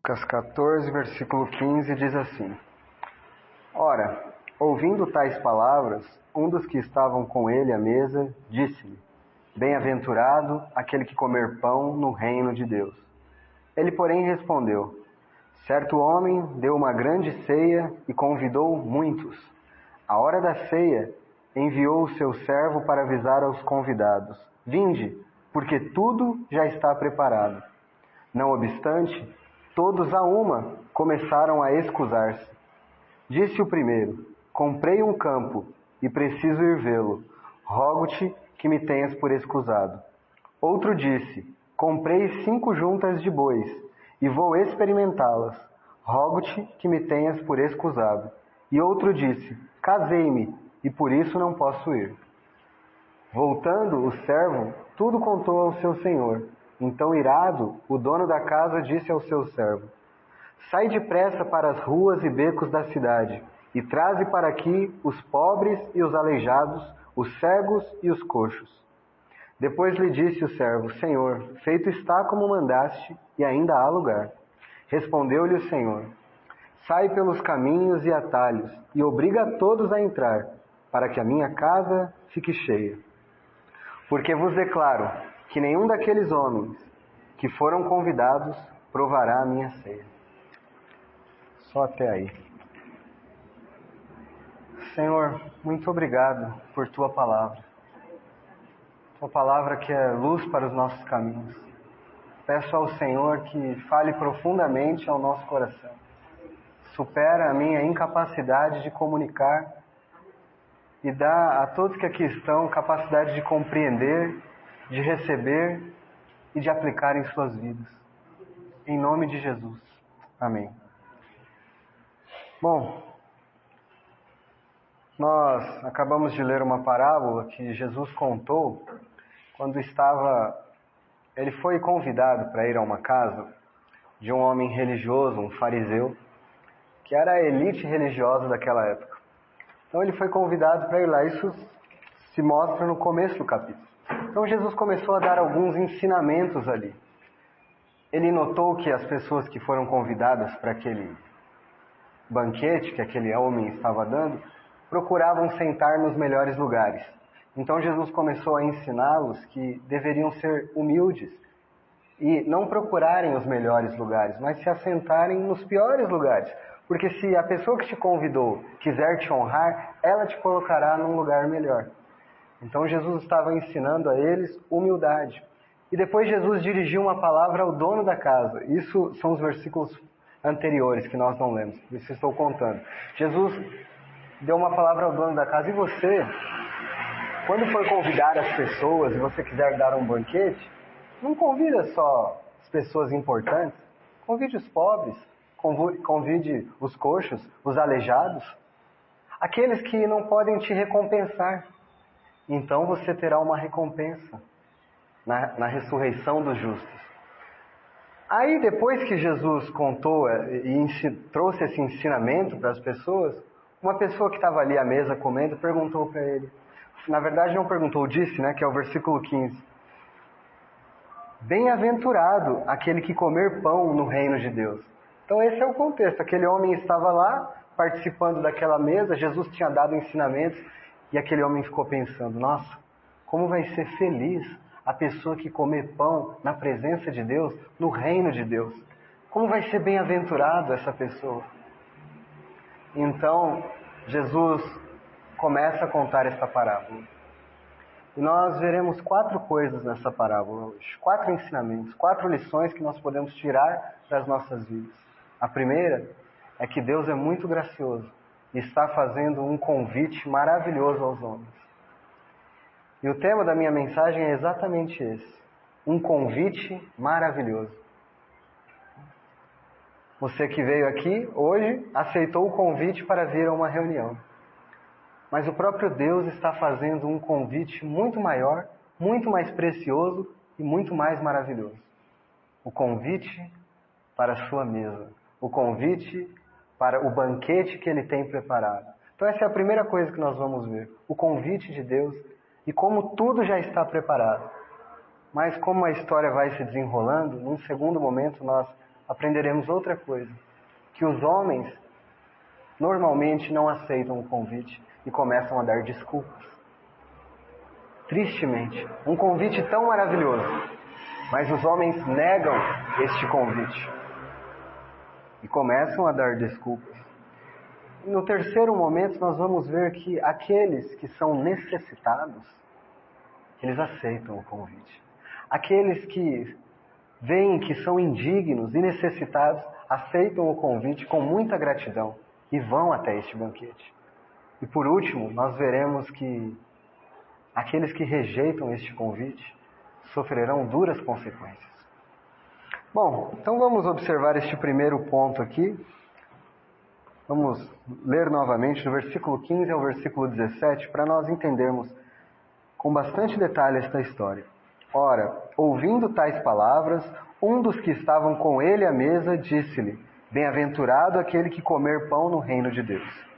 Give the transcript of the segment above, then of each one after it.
Lucas 14, versículo 15 diz assim: Ora, ouvindo tais palavras, um dos que estavam com ele à mesa disse-lhe: Bem-aventurado aquele que comer pão no reino de Deus. Ele, porém, respondeu: Certo homem deu uma grande ceia e convidou muitos. À hora da ceia, enviou o seu servo para avisar aos convidados: Vinde, porque tudo já está preparado. Não obstante, todos a uma começaram a escusar-se. Disse o primeiro: Comprei um campo e preciso ir vê-lo. Rogo-te que me tenhas por escusado. Outro disse: Comprei 5 juntas de bois e vou experimentá-las. Rogo-te que me tenhas por escusado. E outro disse: Casei-me e por isso não posso ir. Voltando o servo, tudo contou ao seu senhor. Então, irado, o dono da casa disse ao seu servo: Sai depressa para as ruas e becos da cidade, e traze para aqui os pobres e os aleijados, os cegos e os coxos. Depois lhe disse o servo: Senhor, feito está como mandaste, e ainda há lugar. Respondeu-lhe o Senhor: Sai pelos caminhos e atalhos, e obriga a todos a entrar, para que a minha casa fique cheia. Porque vos declaro que nenhum daqueles homens que foram convidados provará a minha ceia. Só até aí. Senhor, muito obrigado por Tua palavra. Tua palavra que é luz para os nossos caminhos. Peço ao Senhor que fale profundamente ao nosso coração. Supera a minha incapacidade de comunicar e dá a todos que aqui estão capacidade de compreender, de receber e de aplicar em suas vidas. Em nome de Jesus. Amém. Bom, nós acabamos de ler uma parábola que Jesus contou quando ele foi convidado para ir a uma casa de um homem religioso, um fariseu, que era a elite religiosa daquela época. Então ele foi convidado para ir lá. Isso se mostra no começo do capítulo. Então Jesus começou a dar alguns ensinamentos ali. Ele notou que as pessoas que foram convidadas para aquele banquete que aquele homem estava dando, procuravam sentar nos melhores lugares. Então Jesus começou a ensiná-los que deveriam ser humildes e não procurarem os melhores lugares, mas se assentarem nos piores lugares. Porque se a pessoa que te convidou quiser te honrar, ela te colocará num lugar melhor. Então Jesus estava ensinando a eles humildade. E depois Jesus dirigiu uma palavra ao dono da casa. Isso são os versículos anteriores que nós não lemos, por isso estou contando. Jesus deu uma palavra ao dono da casa: e você, quando for convidar as pessoas e você quiser dar um banquete, não convida só as pessoas importantes, convide os pobres, convide os coxos, os aleijados, aqueles que não podem te recompensar. Então você terá uma recompensa na ressurreição dos justos. Aí, depois que Jesus contou e trouxe esse ensinamento para as pessoas, uma pessoa que estava ali à mesa comendo perguntou para ele. Na verdade não perguntou, disse, que é o versículo 15. Bem-aventurado aquele que comer pão no reino de Deus. Então esse é o contexto. Aquele homem estava lá, participando daquela mesa, Jesus tinha dado ensinamentos, e aquele homem ficou pensando: nossa, como vai ser feliz a pessoa que comer pão na presença de Deus, no reino de Deus. Como vai ser bem-aventurado essa pessoa? Então, Jesus começa a contar essa parábola. E nós veremos 4 coisas nessa parábola hoje. 4 ensinamentos, 4 lições que nós podemos tirar das nossas vidas. A primeira é que Deus é muito gracioso e está fazendo um convite maravilhoso aos homens. E o tema da minha mensagem é exatamente esse: um convite maravilhoso. Você que veio aqui hoje aceitou o convite para vir a uma reunião. Mas o próprio Deus está fazendo um convite muito maior, muito mais precioso e muito mais maravilhoso. O convite para a sua mesa. O convite para o banquete que Ele tem preparado. Então essa é a primeira coisa que nós vamos ver. O convite de Deus e como tudo já está preparado. Mas como a história vai se desenrolando, num segundo momento nós aprenderemos outra coisa, que os homens normalmente não aceitam o convite e começam a dar desculpas. Tristemente, um convite tão maravilhoso, mas os homens negam este convite e começam a dar desculpas. E no terceiro momento nós vamos ver que aqueles que são necessitados, eles aceitam o convite. Aqueles que veem que são indignos e necessitados, aceitam o convite com muita gratidão e vão até este banquete. E por último, nós veremos que aqueles que rejeitam este convite sofrerão duras consequências. Bom, então vamos observar este primeiro ponto aqui. Vamos ler novamente do versículo 15 ao versículo 17 para nós entendermos com bastante detalhe esta história. Ora, ouvindo tais palavras, um dos que estavam com ele à mesa disse-lhe: Bem-aventurado aquele que comer pão no reino de Deus.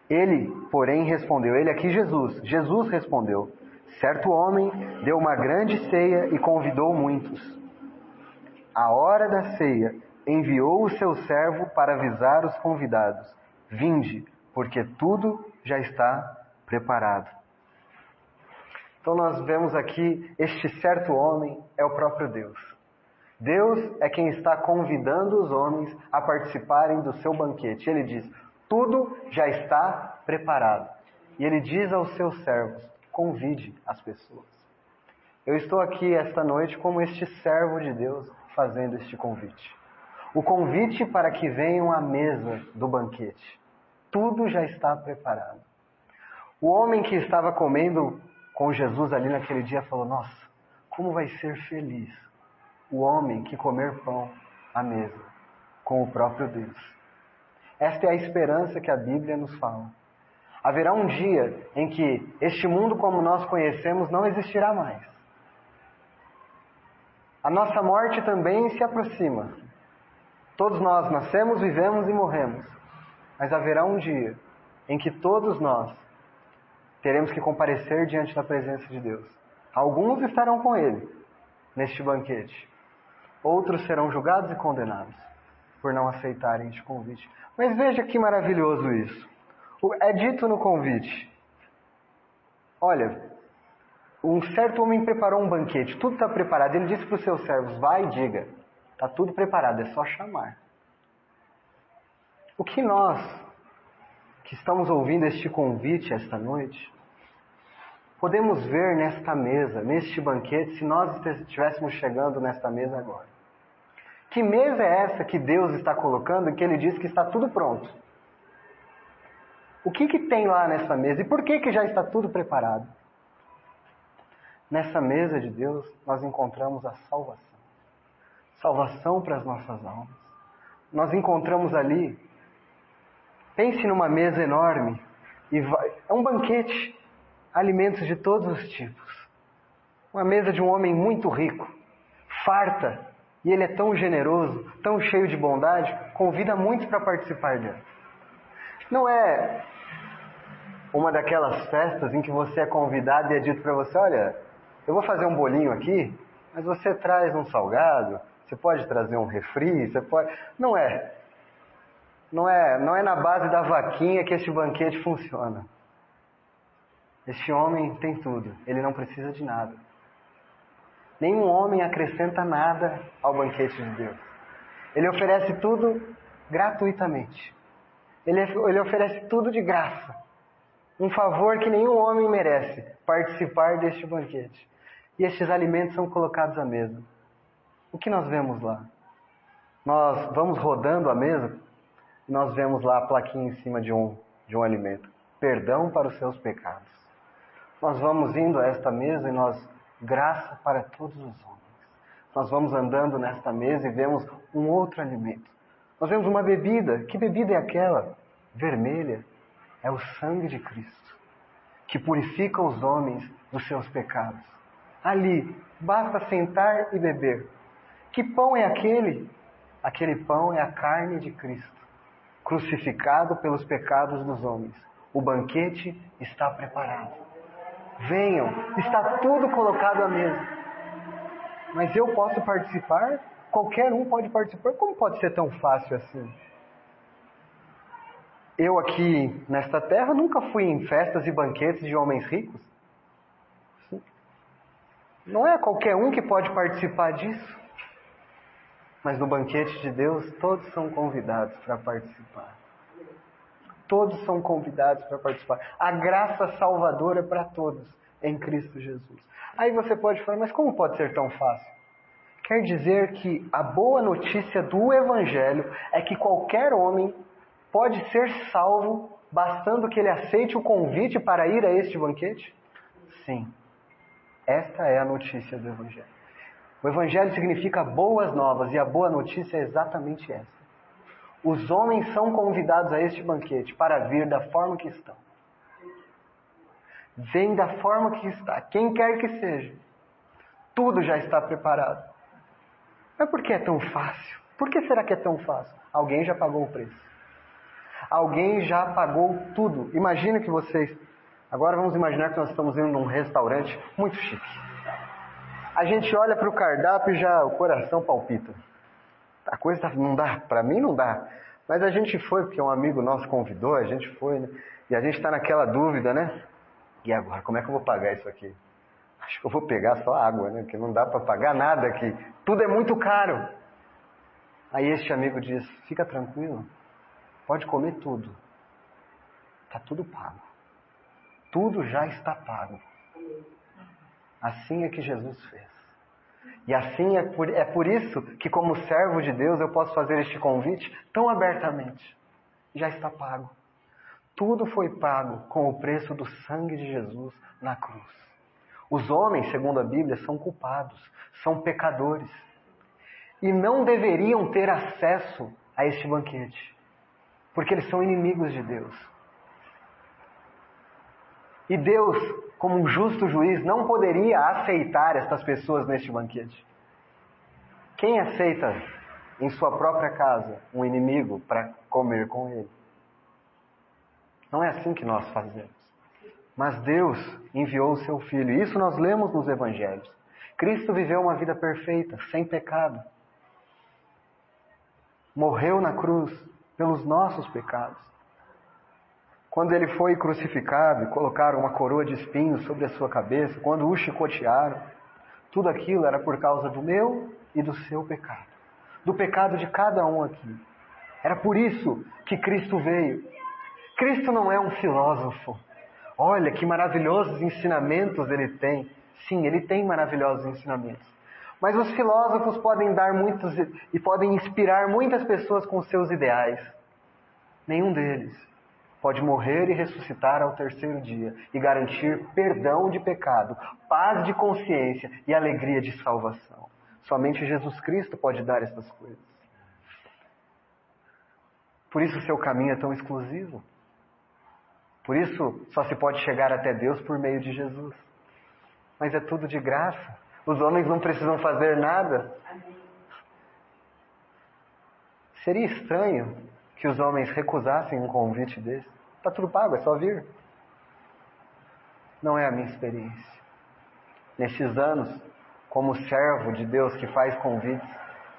Ele, porém, respondeu, ele aqui Jesus respondeu: Certo homem deu uma grande ceia e convidou muitos. À hora da ceia, enviou o seu servo para avisar os convidados: Vinde, porque tudo já está preparado. Então nós vemos aqui, este certo homem é o próprio Deus. Deus é quem está convidando os homens a participarem do seu banquete. Ele diz: tudo já está preparado. E ele diz aos seus servos: convide as pessoas. Eu estou aqui esta noite como este servo de Deus fazendo este convite. O convite para que venham à mesa do banquete. Tudo já está preparado. O homem que estava comendo com Jesus ali naquele dia falou: nossa, como vai ser feliz o homem que comer pão à mesa com o próprio Deus. Esta é a esperança que a Bíblia nos fala. Haverá um dia em que este mundo como nós conhecemos não existirá mais. A nossa morte também se aproxima. Todos nós nascemos, vivemos e morremos. Mas haverá um dia em que todos nós teremos que comparecer diante da presença de Deus. Alguns estarão com Ele neste banquete. Outros serão julgados e condenados por não aceitarem este convite. Mas veja que maravilhoso isso. É dito no convite: olha, um certo homem preparou um banquete, tudo está preparado. Ele disse para os seus servos: vai e diga, está tudo preparado, é só chamar. O que nós, que estamos ouvindo este convite esta noite, podemos ver nesta mesa, neste banquete, se nós estivéssemos chegando nesta mesa agora? Que mesa é essa que Deus está colocando, em que Ele diz que está tudo pronto? O que tem lá nessa mesa? E por que já está tudo preparado? Nessa mesa de Deus, nós encontramos a salvação. Salvação para as nossas almas. Nós encontramos ali, pense numa mesa enorme, é um banquete, alimentos de todos os tipos. Uma mesa de um homem muito rico, farta, e ele é tão generoso, tão cheio de bondade, convida muitos para participar dela. Não é uma daquelas festas em que você é convidado e é dito para você: olha, eu vou fazer um bolinho aqui, mas você traz um salgado, você pode trazer um refri, você pode... Não é. Não é na base da vaquinha que este banquete funciona. Este homem tem tudo, ele não precisa de nada. Nenhum homem acrescenta nada ao banquete de Deus. Ele oferece tudo gratuitamente. Ele oferece tudo de graça. Um favor que nenhum homem merece, participar deste banquete. E estes alimentos são colocados à mesa. O que nós vemos lá? Nós vamos rodando a mesa e nós vemos lá a plaquinha em cima de um alimento: perdão para os seus pecados. Nós vamos indo a esta mesa e graça para todos os homens. Nós vamos andando nesta mesa e vemos um outro alimento. Nós vemos uma bebida. Que bebida é aquela? Vermelha. É o sangue de Cristo, que purifica os homens dos seus pecados. Ali, basta sentar e beber. Que pão é aquele? Aquele pão é a carne de Cristo, crucificado pelos pecados dos homens. O banquete está preparado. Venham, está tudo colocado à mesa. Mas eu posso participar? Qualquer um pode participar. Como pode ser tão fácil assim? Eu aqui nesta terra nunca fui em festas e banquetes de homens ricos. Não é qualquer um que pode participar disso. Mas no banquete de Deus, todos são convidados para participar. Todos são convidados para participar. A graça salvadora é para todos em Cristo Jesus. Aí você pode falar, mas como pode ser tão fácil? Quer dizer que a boa notícia do Evangelho é que qualquer homem pode ser salvo, bastando que ele aceite o convite para ir a este banquete? Sim. Esta é a notícia do Evangelho. O Evangelho significa boas novas, e a boa notícia é exatamente essa. Os homens são convidados a este banquete para vir da forma que estão. Vem da forma que está, quem quer que seja. Tudo já está preparado. Mas por que é tão fácil? Por que será que é tão fácil? Alguém já pagou o preço. Alguém já pagou tudo. Imagina que vocês... Agora vamos imaginar que nós estamos indo num restaurante muito chique. A gente olha para o cardápio e já o coração palpita. A coisa não dá, para mim não dá. Mas a gente foi, porque um amigo nosso convidou, a gente foi, né? E a gente está naquela dúvida, né? E agora, como é que eu vou pagar isso aqui? Acho que eu vou pegar só água, né? Porque não dá para pagar nada aqui. Tudo é muito caro. Aí este amigo diz, fica tranquilo, pode comer tudo. Está tudo pago. Tudo já está pago. Assim é que Jesus fez. E assim é por isso que, como servo de Deus, eu posso fazer este convite tão abertamente. Já está pago. Tudo foi pago com o preço do sangue de Jesus na cruz. Os homens, segundo a Bíblia, são culpados, são pecadores. E não deveriam ter acesso a este banquete, porque eles são inimigos de Deus. E Deus, como um justo juiz, não poderia aceitar estas pessoas neste banquete. Quem aceita em sua própria casa um inimigo para comer com ele? Não é assim que nós fazemos. Mas Deus enviou o seu Filho. Isso nós lemos nos Evangelhos. Cristo viveu uma vida perfeita, sem pecado. Morreu na cruz pelos nossos pecados. Quando ele foi crucificado e colocaram uma coroa de espinhos sobre a sua cabeça, quando o chicotearam, tudo aquilo era por causa do meu e do seu pecado. Do pecado de cada um aqui. Era por isso que Cristo veio. Cristo não é um filósofo. Olha que maravilhosos ensinamentos ele tem. Sim, ele tem maravilhosos ensinamentos. Mas os filósofos podem dar muitos e podem inspirar muitas pessoas com seus ideais. Nenhum deles pode morrer e ressuscitar ao terceiro dia e garantir perdão de pecado, paz de consciência e alegria de salvação. Somente Jesus Cristo pode dar essas coisas. Por isso o seu caminho é tão exclusivo. Por isso só se pode chegar até Deus por meio de Jesus. Mas é tudo de graça. Os homens não precisam fazer nada. Seria estranho que os homens recusassem um convite desse. Está tudo pago, é só vir. Não é a minha experiência. Nestes anos, como servo de Deus que faz convites,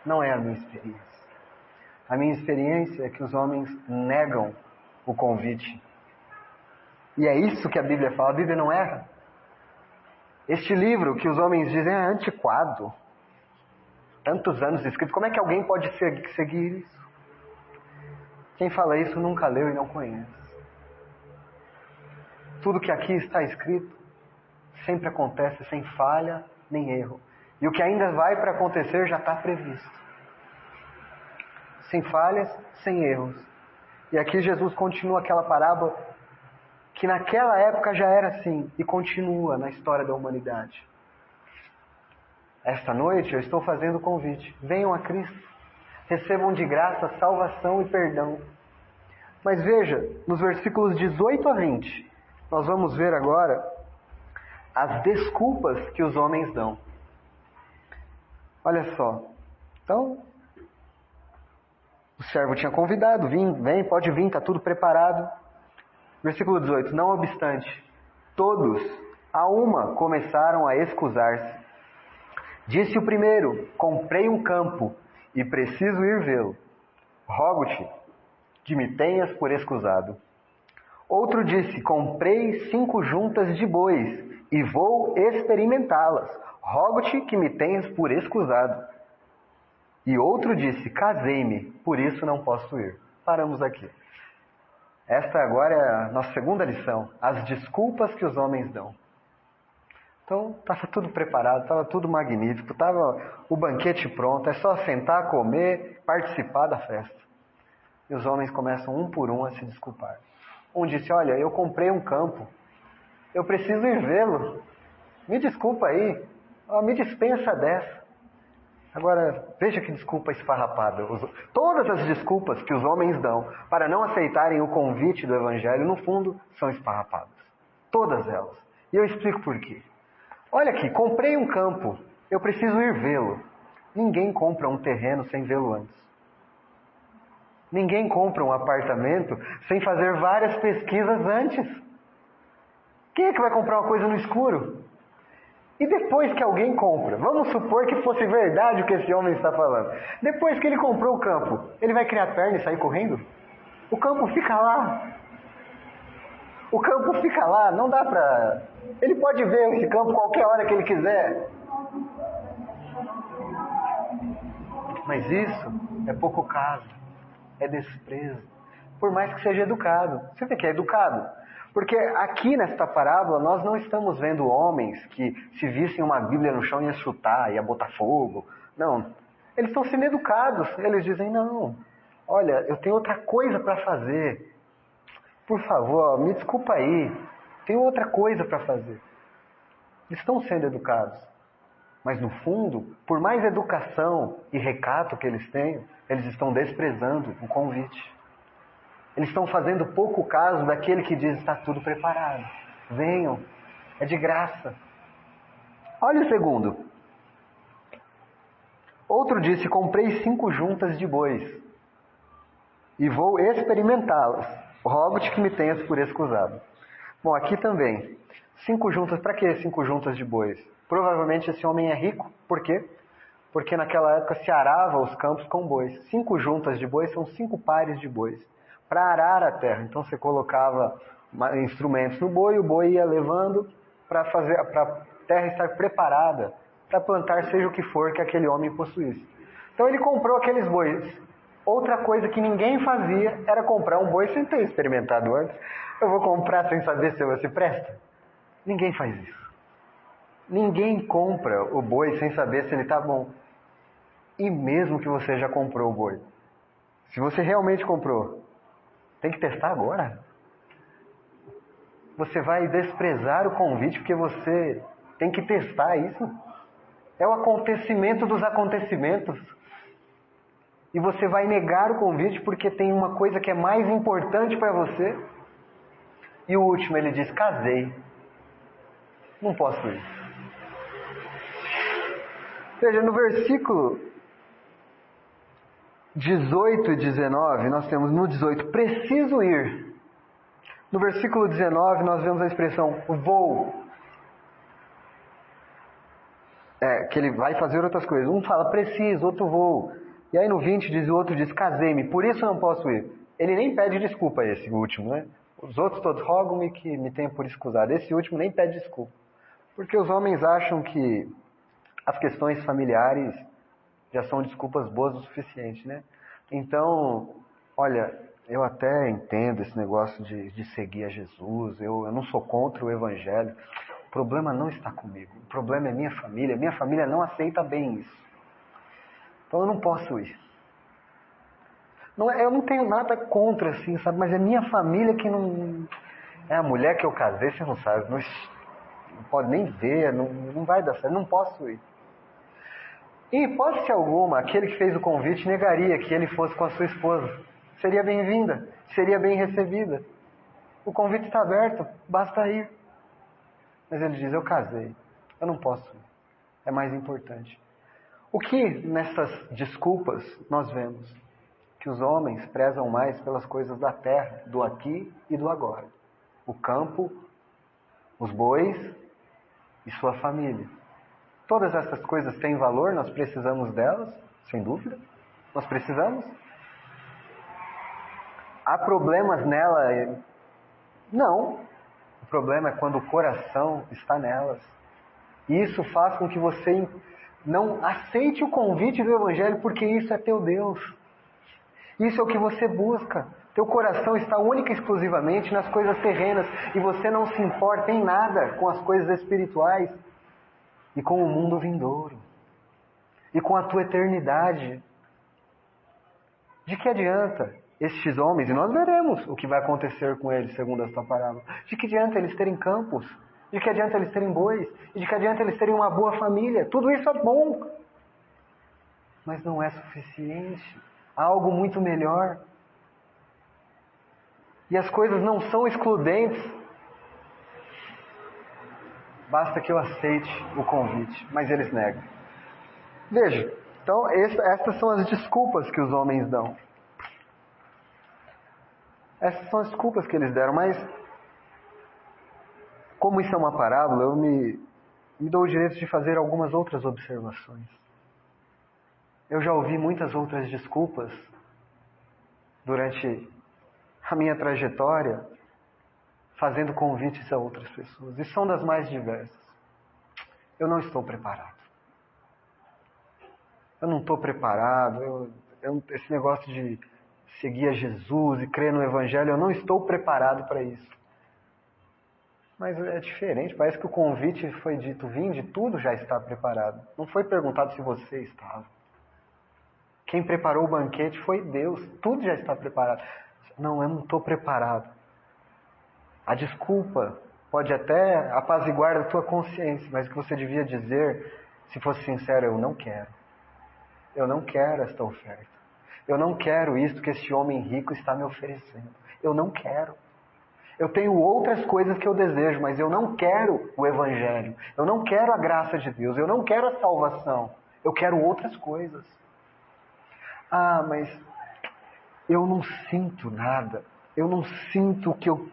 não é a minha experiência. A minha experiência é que os homens negam o convite. E é isso que a Bíblia fala. A Bíblia não erra. Este livro que os homens dizem é antiquado. Tantos anos escrito. Como é que alguém pode seguir isso? Quem fala isso nunca leu e não conhece. Tudo que aqui está escrito sempre acontece sem falha nem erro. E o que ainda vai para acontecer já está previsto. Sem falhas, sem erros. E aqui Jesus continua aquela parábola que naquela época já era assim e continua na história da humanidade. Esta noite eu estou fazendo o convite. Venham a Cristo. Recebam de graça salvação e perdão. Mas veja, nos versículos 18 a 20, nós vamos ver agora as desculpas que os homens dão. Olha só. Então, o servo tinha convidado, vem, pode vir, está tudo preparado. Versículo 18. Não obstante, todos a uma começaram a excusar-se, Disse o primeiro: comprei um campo e preciso ir vê-lo. Rogo-te que me tenhas por escusado. Outro disse: comprei 5 juntas de bois e vou experimentá-las. Rogo-te que me tenhas por escusado. E outro disse: casei-me, por isso não posso ir. Paramos aqui. Esta agora é a nossa segunda lição, as desculpas que os homens dão. Então, estava tudo preparado, estava tudo magnífico, estava o banquete pronto, é só sentar, comer, participar da festa. E os homens começam um por um a se desculpar. Um disse: olha, eu comprei um campo, eu preciso ir vê-lo, me desculpa aí, me dispensa dessa. Agora, veja que desculpa esfarrapada. Todas as desculpas que os homens dão para não aceitarem o convite do Evangelho, no fundo, são esfarrapadas. Todas elas. E eu explico por quê. Olha aqui, comprei um campo, eu preciso ir vê-lo. Ninguém compra um terreno sem vê-lo antes. Ninguém compra um apartamento sem fazer várias pesquisas antes. Quem é que vai comprar uma coisa no escuro? E depois que alguém compra, vamos supor que fosse verdade o que esse homem está falando. Depois que ele comprou o campo, ele vai criar perna e sair correndo? O campo fica lá. O campo fica lá, não dá pra... Ele pode ver esse campo qualquer hora que ele quiser. Mas isso é pouco caso, é desprezo. Por mais que seja educado. Você vê que é educado. Porque aqui nesta parábola nós não estamos vendo homens que se vissem uma Bíblia no chão ia chutar, ia botar fogo. Não. Eles estão sendo educados. Eles dizem: não, olha, eu tenho outra coisa para fazer. Por favor, me desculpa aí. Tenho outra coisa para fazer. Eles estão sendo educados. Mas no fundo, por mais educação e recato que eles tenham, eles estão desprezando o convite. Eles estão fazendo pouco caso daquele que diz: está tudo preparado. Venham, é de graça. Olha o segundo. Outro disse: comprei 5 juntas de bois e vou experimentá-las. Rogo-te que me tenhas por escusado. Bom, aqui também. 5 juntas, para que 5 juntas de bois? Provavelmente esse homem é rico. Por quê? Porque naquela época se arava os campos com bois. 5 juntas de bois são 5 pares de bois. Para arar a terra. Então você colocava instrumentos no boi, o boi ia levando para a terra estar preparada para plantar seja o que for que aquele homem possuísse. Então ele comprou aqueles bois. Outra coisa que ninguém fazia era comprar um boi sem ter experimentado antes. Eu vou comprar sem saber se você presta? Ninguém faz isso. Ninguém compra o boi sem saber se ele está bom. E mesmo que você já comprou o boi, se você realmente comprou, tem que testar agora. Você vai desprezar o convite porque você tem que testar isso. É o acontecimento dos acontecimentos. E você vai negar o convite porque tem uma coisa que é mais importante para você. E o último, ele diz: casei. Não posso ir. Veja, no versículo 18 e 19, nós temos no 18, preciso ir. No versículo 19, nós vemos a expressão vou. Que ele vai fazer outras coisas. Um fala preciso, outro vou. E aí no 20 diz, o outro diz casei-me, por isso não posso ir. Ele nem pede desculpa, esse último, né? Os outros todos rogam-me que me tenha por escusado. Esse último nem pede desculpa. Porque os homens acham que as questões familiares já são desculpas boas o suficiente, né? Então, olha, eu até entendo esse negócio de seguir a Jesus, eu não sou contra o Evangelho. O problema não está comigo, o problema é minha família não aceita bem isso. Então eu não posso ir. Eu não tenho nada contra, assim, sabe? Mas é minha família que não... É a mulher que eu casei, você não sabe, não pode nem ver, não vai dar certo, não posso ir. Em hipótese alguma, aquele que fez o convite negaria que ele fosse com a sua esposa. Seria bem-vinda, seria bem recebida. O convite está aberto, basta ir. Mas ele diz, eu casei, eu não posso ir. É mais importante. O que nessas desculpas nós vemos? Que os homens prezam mais pelas coisas da terra, do aqui e do agora. O campo, os bois e sua família. Todas essas coisas têm valor, nós precisamos delas, sem dúvida. Nós precisamos. Há problemas nela? Não. O problema é quando o coração está nelas. E isso faz com que você não aceite o convite do Evangelho, porque isso é teu Deus. Isso é o que você busca. Teu coração está única e exclusivamente nas coisas terrenas e você não se importa em nada com as coisas espirituais e com o mundo vindouro e com a tua eternidade. De que adianta estes homens, e nós veremos o que vai acontecer com eles segundo esta parábola, de que adianta eles terem campos, de que adianta eles terem bois, e de que adianta eles terem uma boa família? Tudo isso é bom, mas não é suficiente. Há algo muito melhor. E as coisas não são excludentes. Basta que eu aceite o convite, mas eles negam. Veja, então estas são as desculpas que os homens dão. Essas são as desculpas que eles deram, mas como isso é uma parábola, eu me dou o direito de fazer algumas outras observações. Eu já ouvi muitas outras desculpas durante a minha trajetória, fazendo convites a outras pessoas, e são das mais diversas. Eu não estou preparado. Eu não estou preparado. Esse negócio de seguir a Jesus e crer no Evangelho, eu não estou preparado para isso. Mas é diferente, parece que o convite foi dito, vinde, tudo já está preparado. Não foi perguntado se você estava. Quem preparou o banquete foi Deus, tudo já está preparado. Não, eu não estou preparado. A desculpa pode até apaziguar a tua consciência, mas o que você devia dizer, se fosse sincero, eu não quero. Eu não quero esta oferta. Eu não quero isto que este homem rico está me oferecendo. Eu não quero. Eu tenho outras coisas que eu desejo, mas eu não quero o Evangelho. Eu não quero a graça de Deus. Eu não quero a salvação. Eu quero outras coisas. Ah, mas eu não sinto nada. Eu não sinto o que eu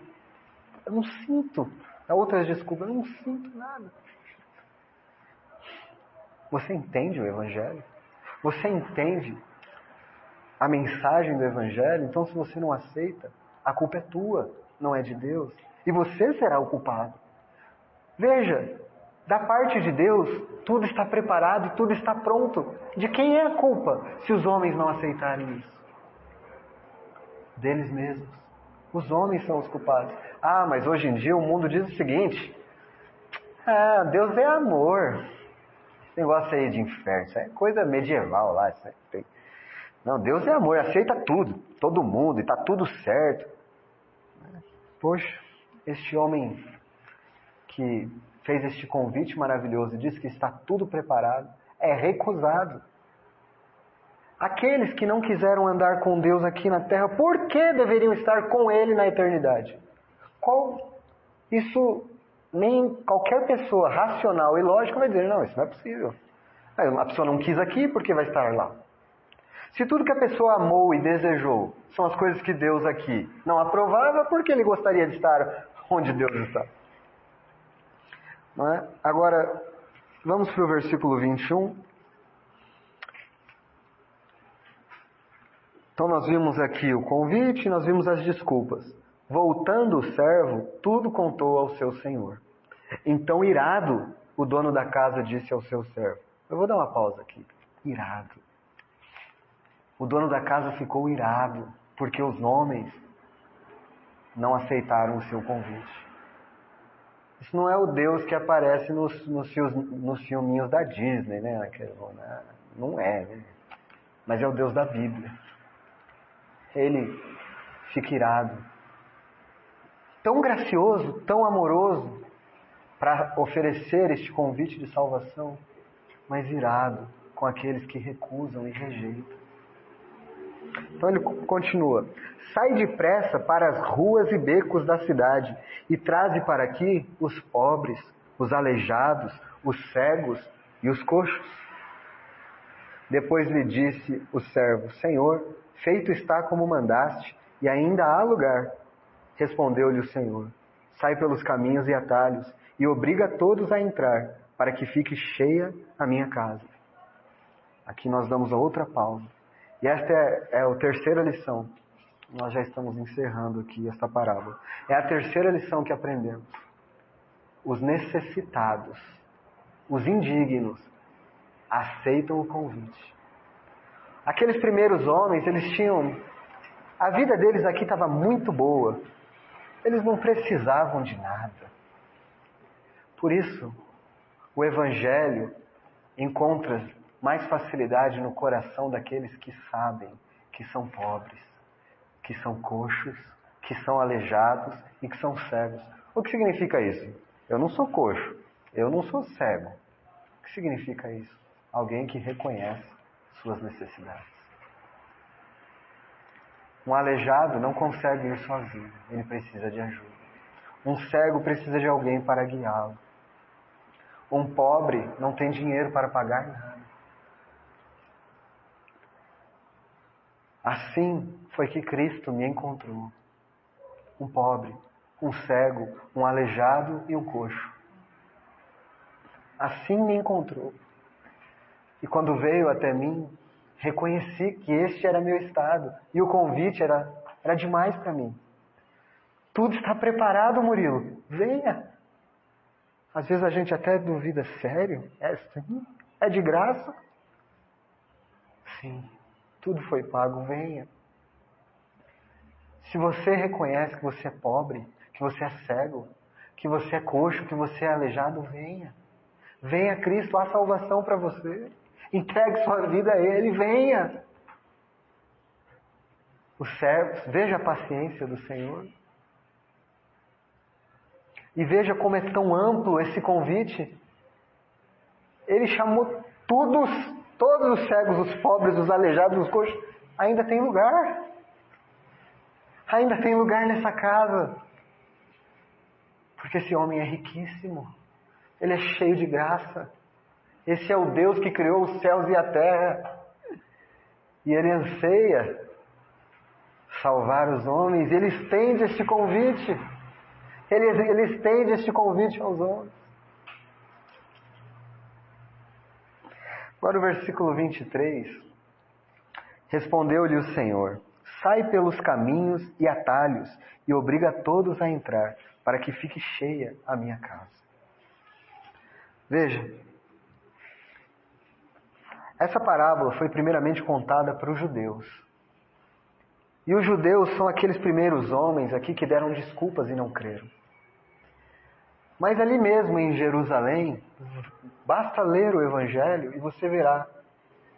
não sinto. Há outras desculpas. Eu não sinto nada. Você entende o Evangelho? Você entende a mensagem do Evangelho? Então, se você não aceita, a culpa é tua, não é de Deus. E você será o culpado. Veja, da parte de Deus, tudo está preparado e tudo está pronto. De quem é a culpa se os homens não aceitarem isso? Deles mesmos. Os homens são os culpados. Ah, mas hoje em dia o mundo diz o seguinte: ah, Deus é amor. Esse negócio aí de inferno, isso é coisa medieval lá. Não, Deus é amor, aceita tudo, todo mundo, e está tudo certo. Poxa, este homem que fez este convite maravilhoso e disse que está tudo preparado, é recusado. Aqueles que não quiseram andar com Deus aqui na terra, por que deveriam estar com Ele na eternidade? Isso nem qualquer pessoa racional e lógica vai dizer, não, isso não é possível. A pessoa não quis aqui, por que vai estar lá? Se tudo que a pessoa amou e desejou são as coisas que Deus aqui não aprovava, por que ele gostaria de estar onde Deus está? Não é? Agora, vamos para o versículo 21. Então nós vimos aqui o convite, nós vimos as desculpas. Voltando o servo, tudo contou ao seu senhor. Então, irado, o dono da casa disse ao seu servo. Eu vou dar uma pausa aqui. Irado. O dono da casa ficou irado, porque os homens não aceitaram o seu convite. Isso não é o Deus que aparece nos filminhos da Disney, né? Não é, né? Mas é o Deus da Bíblia. Ele fica irado. Tão gracioso, tão amoroso, para oferecer este convite de salvação, mas irado com aqueles que recusam e rejeitam. Então ele continua: sai depressa para as ruas e becos da cidade e traze para aqui os pobres, os aleijados, os cegos e os coxos. Depois lhe disse o servo: Senhor, feito está como mandaste, e ainda há lugar. Respondeu-lhe o Senhor: sai pelos caminhos e atalhos, e obriga todos a entrar, para que fique cheia a minha casa. Aqui nós damos a outra pausa. E esta é a terceira lição. Nós já estamos encerrando aqui esta parábola. É a terceira lição que aprendemos. Os necessitados, os indignos, aceitam o convite. Aqueles primeiros homens, eles tinham... A vida deles aqui estava muito boa. Eles não precisavam de nada. Por isso, o Evangelho encontra mais facilidade no coração daqueles que sabem que são pobres, que são coxos, que são aleijados e que são cegos. O que significa isso? Eu não sou coxo, eu não sou cego. O que significa isso? Alguém que reconhece suas necessidades. Um aleijado não consegue ir sozinho, ele precisa de ajuda. Um cego precisa de alguém para guiá-lo. Um pobre não tem dinheiro para pagar nada. Assim foi que Cristo me encontrou. Um pobre, um cego, um aleijado e um coxo. Assim me encontrou. E quando veio até mim, reconheci que este era meu estado. E o convite era demais para mim. Tudo está preparado, Murilo. Venha. Às vezes a gente até duvida, sério? É de graça? Sim, tudo foi pago, venha. Se você reconhece que você é pobre, que você é cego, que você é coxo, que você é aleijado, venha. Venha a Cristo, há salvação para você. Entregue sua vida a Ele, venha. Os servos, veja a paciência do Senhor. E veja como é tão amplo esse convite. Ele chamou todos os cegos, os pobres, os aleijados, os coxos. Ainda tem lugar. Ainda tem lugar nessa casa. Porque esse homem é riquíssimo. Ele é cheio de graça. Esse é o Deus que criou os céus e a terra. E Ele anseia salvar os homens. Ele estende este convite. Ele estende este convite aos homens. Agora o versículo 23. Respondeu-lhe o Senhor: sai pelos caminhos e atalhos e obriga todos a entrar, para que fique cheia a minha casa. Veja, essa parábola foi primeiramente contada para os judeus. E os judeus são aqueles primeiros homens aqui que deram desculpas e não creram. Mas ali mesmo em Jerusalém, basta ler o Evangelho e você verá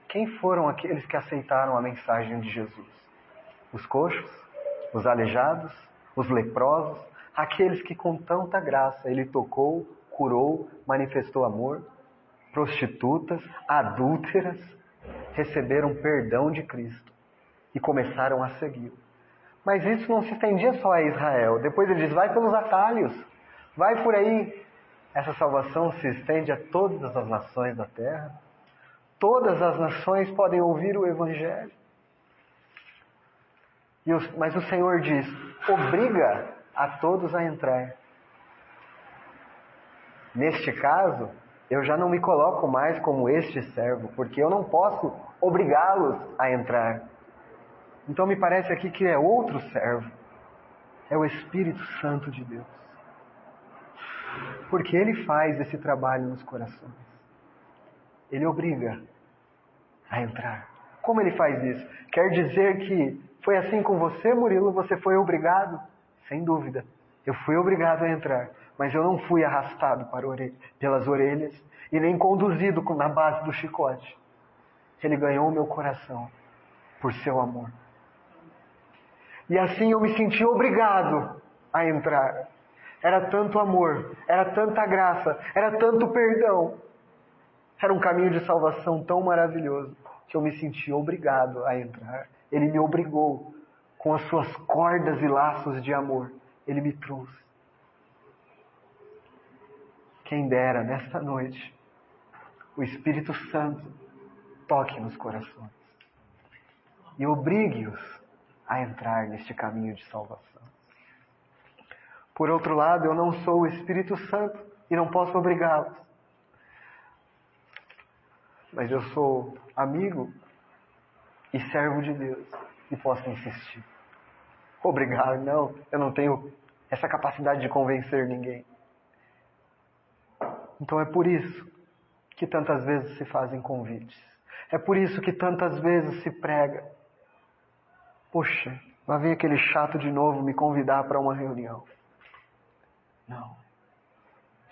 quem foram aqueles que aceitaram a mensagem de Jesus. Os coxos, os aleijados, os leprosos, aqueles que com tanta graça Ele tocou, curou, manifestou amor. Prostitutas, adúlteras, receberam perdão de Cristo e começaram a segui-lo. Mas isso não se estendia só a Israel. Depois ele diz, vai pelos atalhos, vai por aí. Essa salvação se estende a todas as nações da terra. Todas as nações podem ouvir o Evangelho. Mas o Senhor diz, obriga a todos a entrar. Neste caso, eu já não me coloco mais como este servo, porque eu não posso obrigá-los a entrar. Então me parece aqui que é outro servo. É o Espírito Santo de Deus. Porque Ele faz esse trabalho nos corações. Ele obriga a entrar. Como Ele faz isso? Quer dizer que foi assim com você, Murilo? Você foi obrigado? Sem dúvida. Eu fui obrigado a entrar. Mas eu não fui arrastado pelas orelhas e nem conduzido na base do chicote. Ele ganhou o meu coração por seu amor. E assim eu me senti obrigado a entrar. Era tanto amor, era tanta graça, era tanto perdão. Era um caminho de salvação tão maravilhoso que eu me senti obrigado a entrar. Ele me obrigou com as suas cordas e laços de amor. Ele me trouxe. Quem dera, nesta noite, o Espírito Santo toque nos corações e obrigue-os a entrar neste caminho de salvação. Por outro lado, eu não sou o Espírito Santo e não posso obrigá-los. mas eu sou amigo e servo de Deus e posso insistir. Obrigado, não, eu não tenho essa capacidade de convencer ninguém. Então é por isso que tantas vezes se fazem convites. É por isso que tantas vezes se prega. Poxa, lá vem aquele chato de novo me convidar para uma reunião. Não.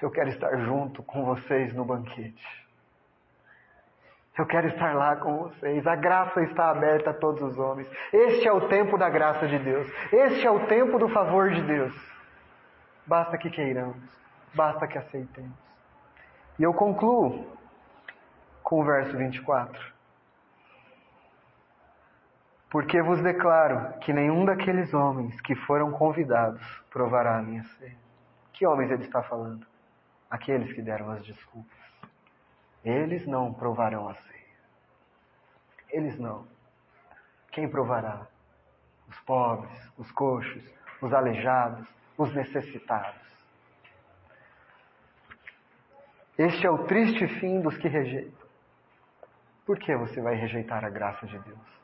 Eu quero estar junto com vocês no banquete. Eu quero estar lá com vocês. A graça está aberta a todos os homens. Este é o tempo da graça de Deus. Este é o tempo do favor de Deus. Basta que queiramos. Basta que aceitemos. E eu concluo com o verso 24. Porque vos declaro que nenhum daqueles homens que foram convidados provará a minha ceia. Que homens ele está falando? Aqueles que deram as desculpas. Eles não provarão a ceia. Eles não. Quem provará? Os pobres, os coxos, os aleijados, os necessitados. Este é o triste fim dos que rejeitam. Por que você vai rejeitar a graça de Deus?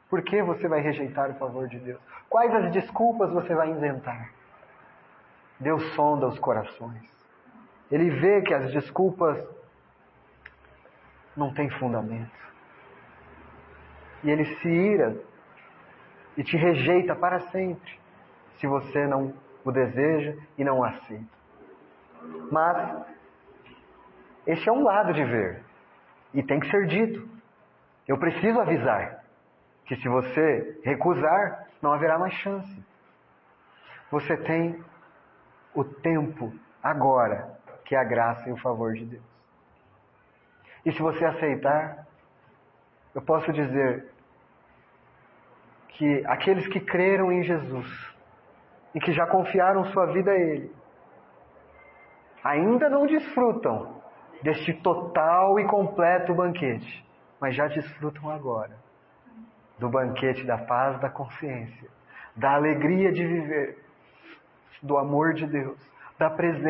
Por que você vai rejeitar o favor de Deus? Quais as desculpas você vai inventar? Deus sonda os corações. Ele vê que as desculpas não têm fundamento. E Ele se ira e te rejeita para sempre, se você não o deseja e não o aceita. Mas esse é um lado de ver. E tem que ser dito. Eu preciso avisar que se você recusar, não haverá mais chance. Você tem o tempo agora, que é a graça e o favor de Deus. E se você aceitar, eu posso dizer que aqueles que creram em Jesus e que já confiaram sua vida a Ele, ainda não desfrutam deste total e completo banquete, mas já desfrutam agora do banquete da paz da consciência, da alegria de viver, do amor de Deus, da presença